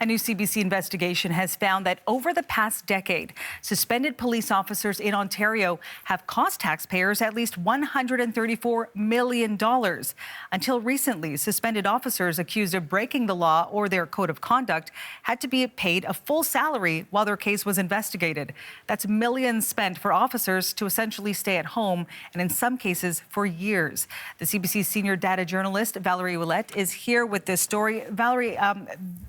A new CBC investigation has found that over the past decade, suspended police officers in Ontario have cost taxpayers at least $134 million. Until recently, suspended officers accused of breaking the law or their code of conduct had to be paid a full salary while their case was investigated. That's millions spent for officers to essentially stay at home, and in some cases for years. The CBC senior data journalist Valerie Ouellette is here with this story. Valerie,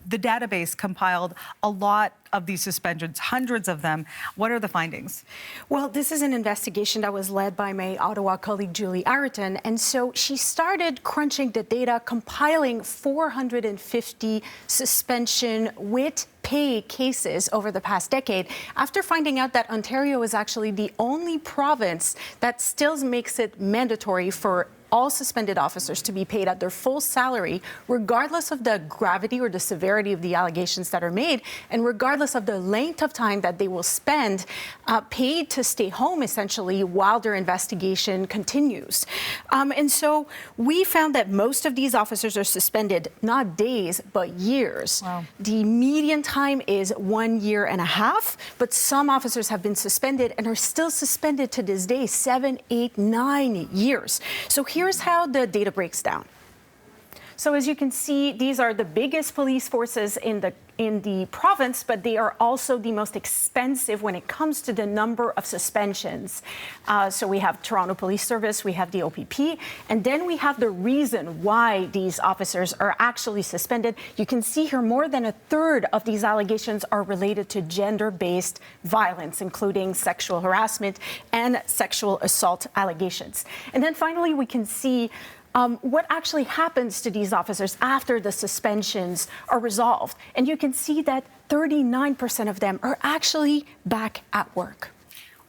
the database compiled a lot of these suspensions, hundreds of them. What are the findings? Well, this is an investigation that was led by my Ottawa colleague, Julie Ayrton. And so she started crunching the data, compiling 450 suspension with pay cases over the past decade, after finding out that Ontario is actually the only province that still makes it mandatory for all suspended officers to be paid at their full salary, regardless of the gravity or the severity of the allegations that are made, and regardless of the length of time that they will spend paid to stay home, essentially, while their investigation continues. And so we found that most of these officers are suspended, not days, but years. Wow. The median time is 1.5 years, but some officers have been suspended and are still suspended to this day, 7, 8, 9 years. So here's how the data breaks down. So as you can see, these are the biggest police forces in the province, but they are also the most expensive when it comes to the number of suspensions. So we have Toronto Police Service, we have the OPP, and then we have the reason why these officers are actually suspended. You can see here more than a third of these allegations are related to gender-based violence, including sexual harassment and sexual assault allegations. And then finally, we can see what actually happens to these officers after the suspensions are resolved. And you can see that 39% of them are actually back at work.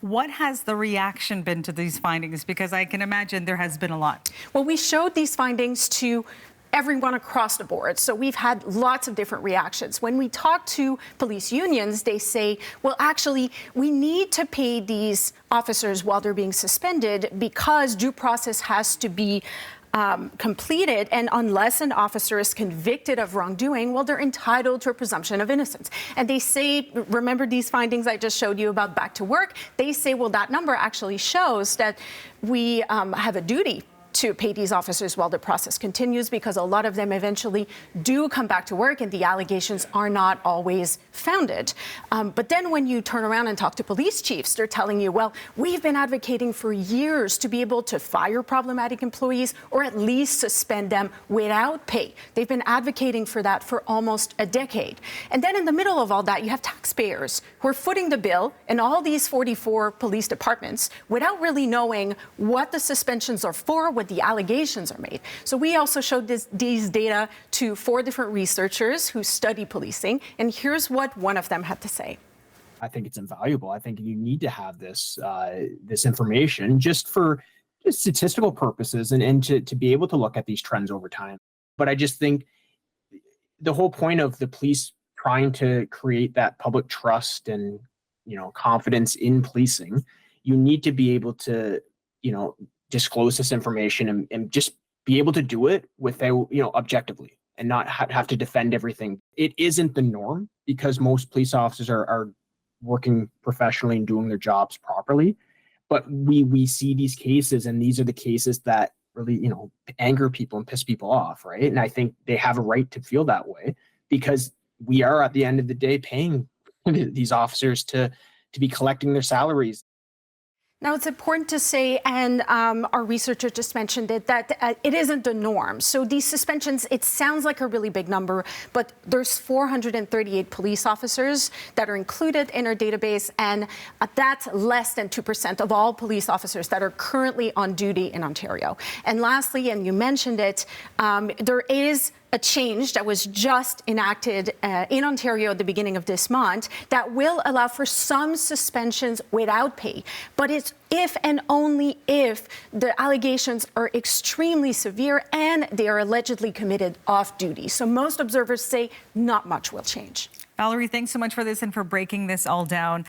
What has the reaction been to these findings? Because I can imagine there has been a lot. Well, we showed these findings to everyone across the board. So we've had lots of different reactions. When we talk to police unions, they say, well, actually, we need to pay these officers while they're being suspended because due process has to be completed, and unless an officer is convicted of wrongdoing, well, they're entitled to a presumption of innocence. And they say, remember these findings I just showed you about back to work? They say, well, that number actually shows that we have a duty to pay these officers while the process continues, because a lot of them eventually do come back to work and the allegations are not always founded. But then when you turn around and talk to police chiefs, they're telling you, well, we've been advocating for years to be able to fire problematic employees or at least suspend them without pay. They've been advocating for that for almost a decade. And then in the middle of all that, you have taxpayers who are footing the bill in all these 44 police departments without really knowing what the suspensions are for, what the allegations are made. So we also showed these data to 4 different researchers who study policing, and here's what one of them had to say. I think it's invaluable. I think you need to have this this information just for statistical purposes and to be able to look at these trends over time. But I just think the whole point of the police trying to create that public trust and confidence in policing, you need to be able to disclose this information and just be able to do it without, objectively and not have to defend everything. It isn't the norm because most police officers are working professionally and doing their jobs properly. But we see these cases, and these are the cases that really, anger people and piss people off, right? And I think they have a right to feel that way because we are, at the end of the day, paying these officers to be collecting their salaries. Now, it's important to say, and our researcher just mentioned it, that it isn't the norm. So these suspensions, it sounds like a really big number, but there's 438 police officers that are included in our database, and that's less than 2% of all police officers that are currently on duty in Ontario. And lastly, and you mentioned it, there is a change that was just enacted in Ontario at the beginning of this month that will allow for some suspensions without pay. But it's if and only if the allegations are extremely severe and they are allegedly committed off duty. So most observers say not much will change. Valerie, thanks so much for this and for breaking this all down.